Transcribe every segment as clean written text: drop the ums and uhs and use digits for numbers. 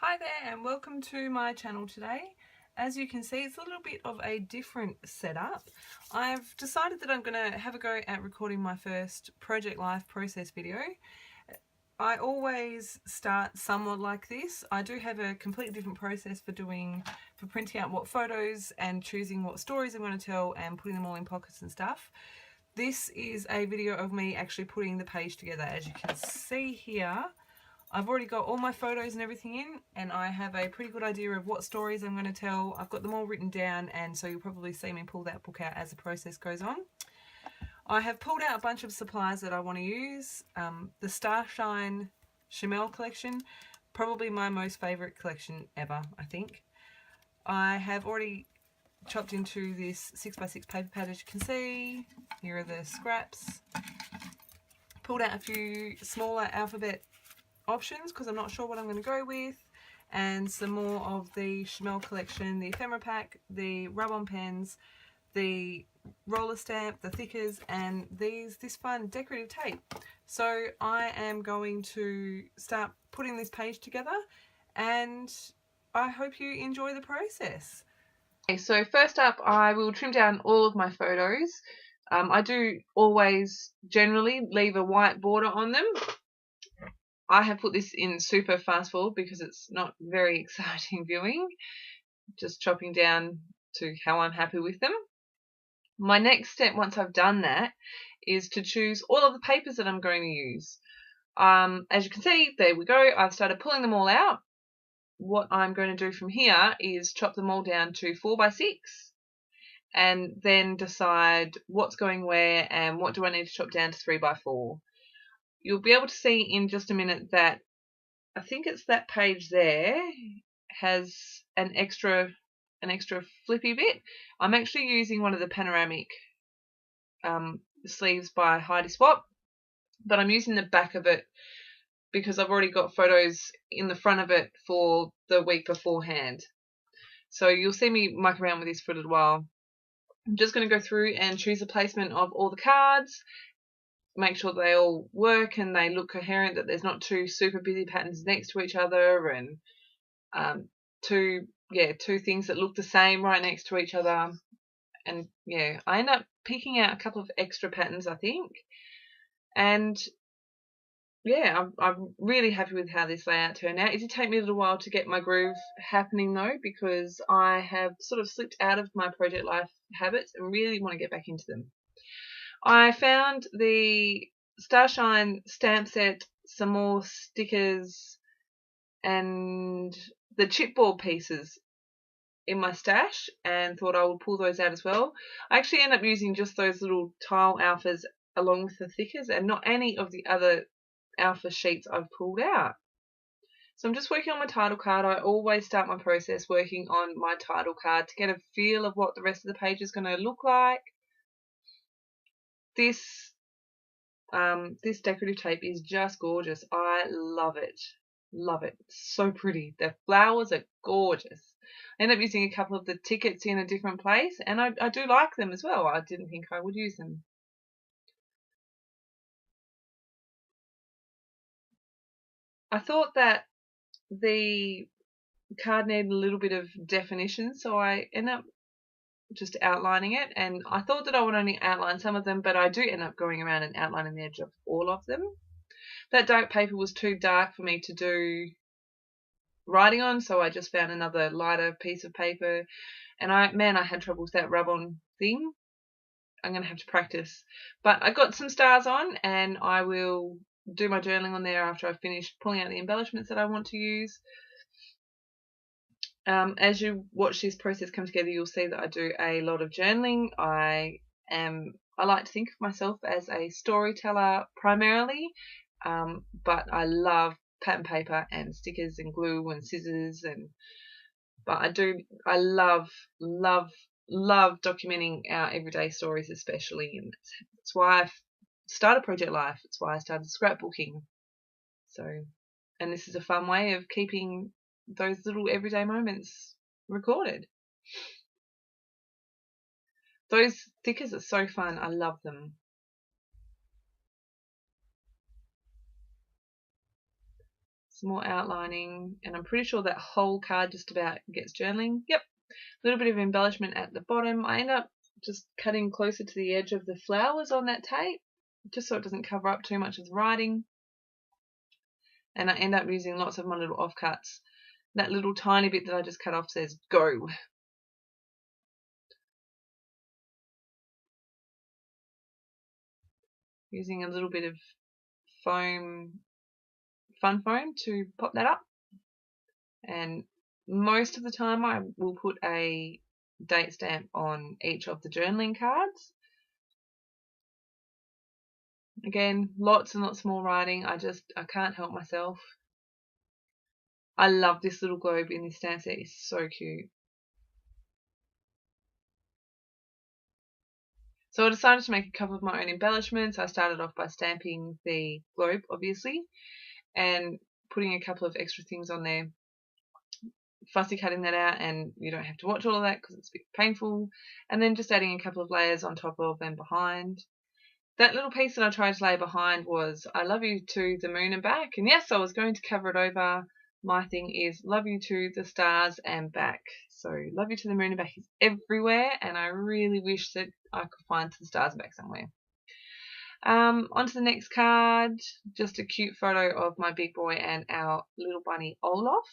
Hi there and welcome to my channel today. As you can see, it's a little bit of a different setup. I've decided that I'm going to have a go at recording my first Project Life process video. I always start somewhat like this. I do have a completely different process for printing out what photos and choosing what stories I'm going to tell and putting them all in pockets and stuff. This is a video of me actually putting the page together. As you can see here, I've already got all my photos and everything in, and I have a pretty good idea of what stories I'm going to tell. I've got them all written down, and so you'll probably see me pull that book out as the process goes on. I have pulled out a bunch of supplies that I want to use. The Starshine Chamel collection, probably my most favourite collection ever, I think. I have already chopped into this 6x6 paper pad, as you can see. Here are the scraps. Pulled out a few smaller alphabet options because I'm not sure what I'm going to go with, and some more of the Chamel collection, the ephemera pack, the rub-on pens, the roller stamp, the thickers, and this fun decorative tape. So I am going to start putting this page together, and I hope you enjoy the process. Okay, so first up, I will trim down all of my photos. I do always generally leave a white border on them. I have put this in super fast forward because it's not very exciting viewing, just chopping down to how I'm happy with them. My next step, once I've done that, is to choose all of the papers that I'm going to use. As you can see, there we go. I've started pulling them all out. What I'm going to do from here is chop them all down to 4x6 and then decide what's going where and what do I need to chop down to 3x4. You'll be able to see in just a minute that I think it's that page there has an extra flippy bit. I'm actually using one of the panoramic sleeves by Heidi Swap, but I'm using the back of it because I've already got photos in the front of it for the week beforehand. So you'll see me muck around with this for a little while. I'm just going to go through and choose the placement of all the cards, make sure they all work and they look coherent, that there's not two super busy patterns next to each other, and two things that look the same right next to each other. And yeah, I end up picking out a couple of extra patterns, I think. And yeah, I'm really happy with how this layout turned out. It did take me a little while to get my groove happening though, because I have sort of slipped out of my Project Life habits and really want to get back into them. I found the Starshine stamp set, some more stickers, and the chipboard pieces in my stash, and thought I would pull those out as well. I actually end up using just those little tile alphas along with the thickers and not any of the other alpha sheets I've pulled out. So I'm just working on my title card. I always start my process working on my title card to get a feel of what the rest of the page is going to look like. This decorative tape is just gorgeous. I love it. Love it. So pretty. The flowers are gorgeous. I ended up using a couple of the tickets in a different place, and I do like them as well. I didn't think I would use them. I thought that the card needed a little bit of definition, so I end up just outlining it, and I thought that I would only outline some of them, but I do end up going around and outlining the edge of all of them. That dark paper was too dark for me to do writing on, so I just found another lighter piece of paper, and I had trouble with that rub-on thing. I'm going to have to practice, but I got some stars on, and I will do my journaling on there after I've finished pulling out the embellishments that I want to use. As you watch this process come together, you'll see that I do a lot of journaling. I like to think of myself as a storyteller primarily, but I love pattern paper and stickers and glue and scissors, but I love documenting our everyday stories, especially, and that's why I started Project Life. It's why I started scrapbooking. So, and this is a fun way of keeping those little everyday moments recorded. Those stickers are so fun. I love them. some more outlining, and I'm pretty sure that whole card just about gets journaling. Yep, a little bit of embellishment at the bottom. I end up just cutting closer to the edge of the flowers on that tape, just so it doesn't cover up too much of the writing. And I end up using lots of my little offcuts. That little tiny bit that I just cut off says go. Using a little bit of foam, fun foam, to pop that up. And most of the time I will put a date stamp on each of the journaling cards. Again, lots and lots more writing. I can't help myself. I love this little globe in this stamp set. It's so cute. So I decided to make a couple of my own embellishments. I started off by stamping the globe, obviously, and putting a couple of extra things on there. Fussy cutting that out, and you don't have to watch all of that because it's a bit painful. And then just adding a couple of layers on top of and behind. That little piece that I tried to lay behind was I love you to the moon and back. And yes, I was going to cover it over. My thing is love you to the stars and back. So love you to the moon and back is everywhere, and I really wish that I could find to the stars and back somewhere. On to the next card, just a cute photo of my big boy and our little bunny Olaf.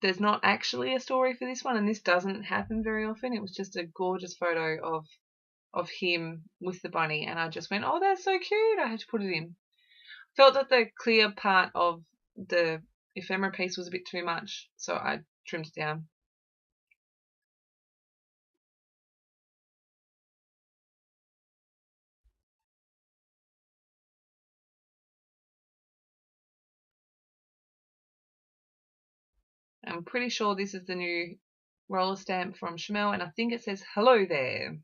There's not actually a story for this one, and this doesn't happen very often. It was just a gorgeous photo of him with the bunny, and I just went, oh, that's so cute. I had to put it in. Felt that the clear part of the ephemera piece was a bit too much, so I trimmed it down. I'm pretty sure this is the new roller stamp from Chamel, and I think it says hello there.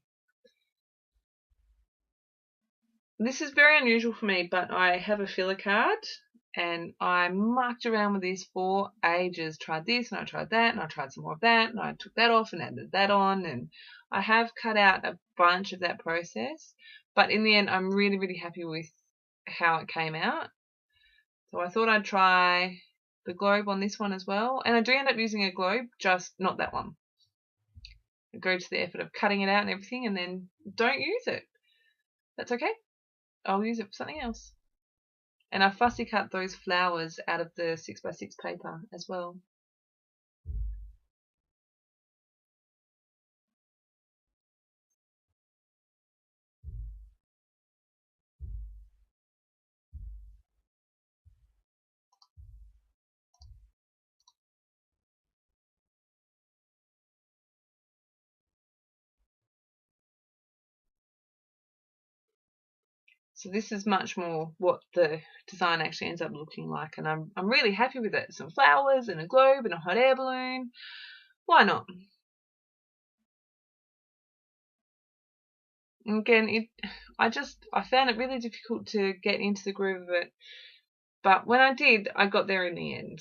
This is very unusual for me, but I have a filler card, and I mucked around with this for ages. Tried this and I tried that, and I tried some more of that, and I took that off and added that on, and I have cut out a bunch of that process, but in the end I'm really, really happy with how it came out. So I thought I'd try the globe on this one as well, and I do end up using a globe, just not that one. I go to the effort of cutting it out and everything, and then don't use it. That's okay. I'll use it for something else. And I fussy cut those flowers out of the 6x6 paper as well. So this is much more what the design actually ends up looking like, and I'm really happy with it. Some flowers and a globe and a hot air balloon. Why not? And again, I found it really difficult to get into the groove of it, but when I did, I got there in the end.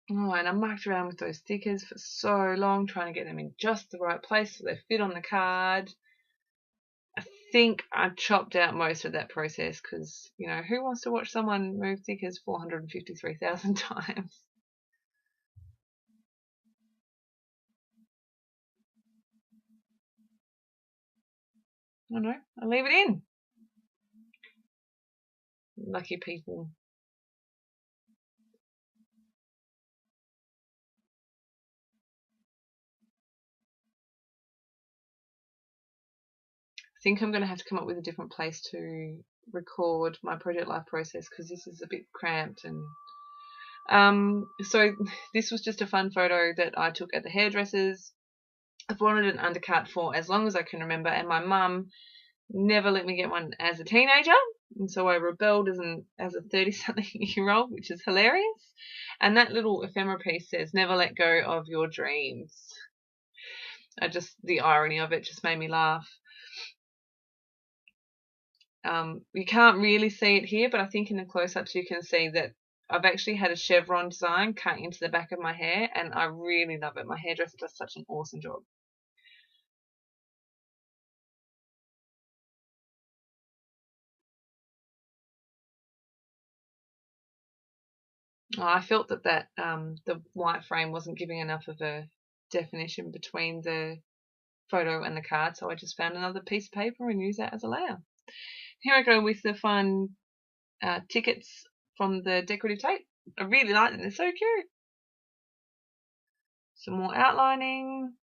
Oh, and I mucked around with those stickers for so long, trying to get them in just the right place so they fit on the card. I think I chopped out most of that process because, you know, who wants to watch someone move stickers 453,000 times? I don't know, I leave it in. Lucky people. I think I'm going to have to come up with a different place to record my project life process because this is a bit cramped. And so this was just a fun photo that I took at the hairdressers. I've wanted an undercut for as long as I can remember, and my mum never let me get one as a teenager, and so I rebelled as a 30-something-year-old, which is hilarious. And that little ephemera piece says, never let go of your dreams. The irony of it just made me laugh. You can't really see it here, but I think in the close-ups you can see that I've actually had a chevron design cut into the back of my hair, and I really love it. My hairdresser does such an awesome job. I felt that the white frame wasn't giving enough of a definition between the photo and the card, so I just found another piece of paper and used that as a layer. Here I go with the fun tickets from the decorative tape. I really like them, they're so cute. Some more outlining.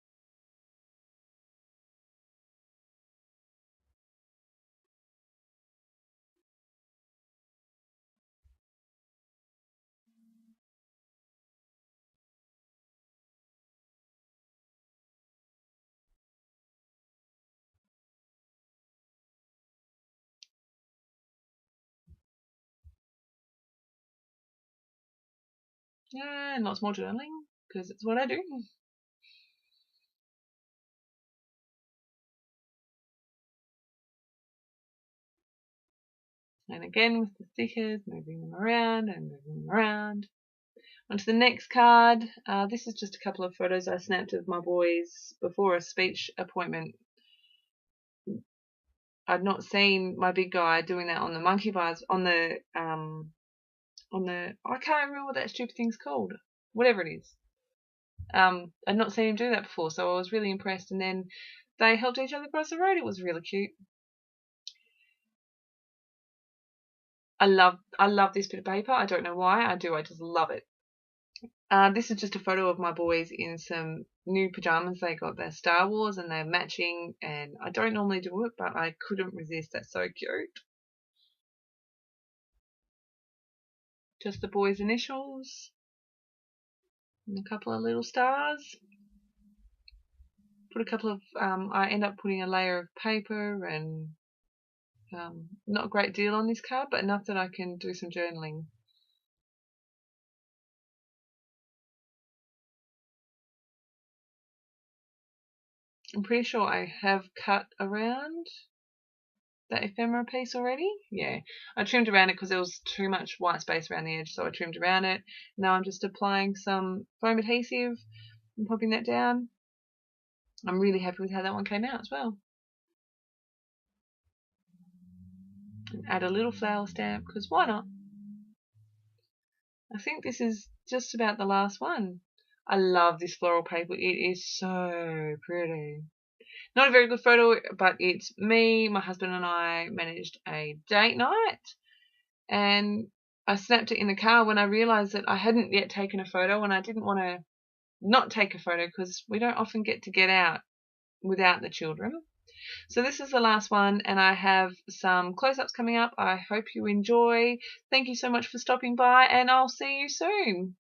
Yeah, and lots more journaling, because it's what I do. And again with the stickers, moving them around and moving them around. Onto the next card. This is just a couple of photos I snapped of my boys before a speech appointment. I'd not seen my big guy doing that on the monkey bars, on the I can't remember what that stupid thing's called, whatever it is. I'd not seen him do that before, so I was really impressed. And then they helped each other cross the road. It was really cute. I love this bit of paper. I don't know why. I do. I just love it. This is just a photo of my boys in some new pajamas they got. They're Star Wars and they're matching, and I don't normally do it, but I couldn't resist. That's so cute. Just the boys' initials and a couple of little stars. Put a couple of, I end up putting a layer of paper and not a great deal on this card, but enough that I can do some journaling. I'm pretty sure I have cut around that ephemera piece already. Yeah, I trimmed around it because there was too much white space around the edge, so I trimmed around it. Now I'm just applying some foam adhesive and popping that down. I'm really happy with how that one came out as well. And add a little flower stamp, because why not? I think this is just about the last one. I love this floral paper. It is so pretty. Not a very good photo, but it's me, my husband and I managed a date night, and I snapped it in the car when I realised that I hadn't yet taken a photo, and I didn't want to not take a photo because we don't often get to get out without the children. So this is the last one, and I have some close-ups coming up. I hope you enjoy. Thank you so much for stopping by, and I'll see you soon.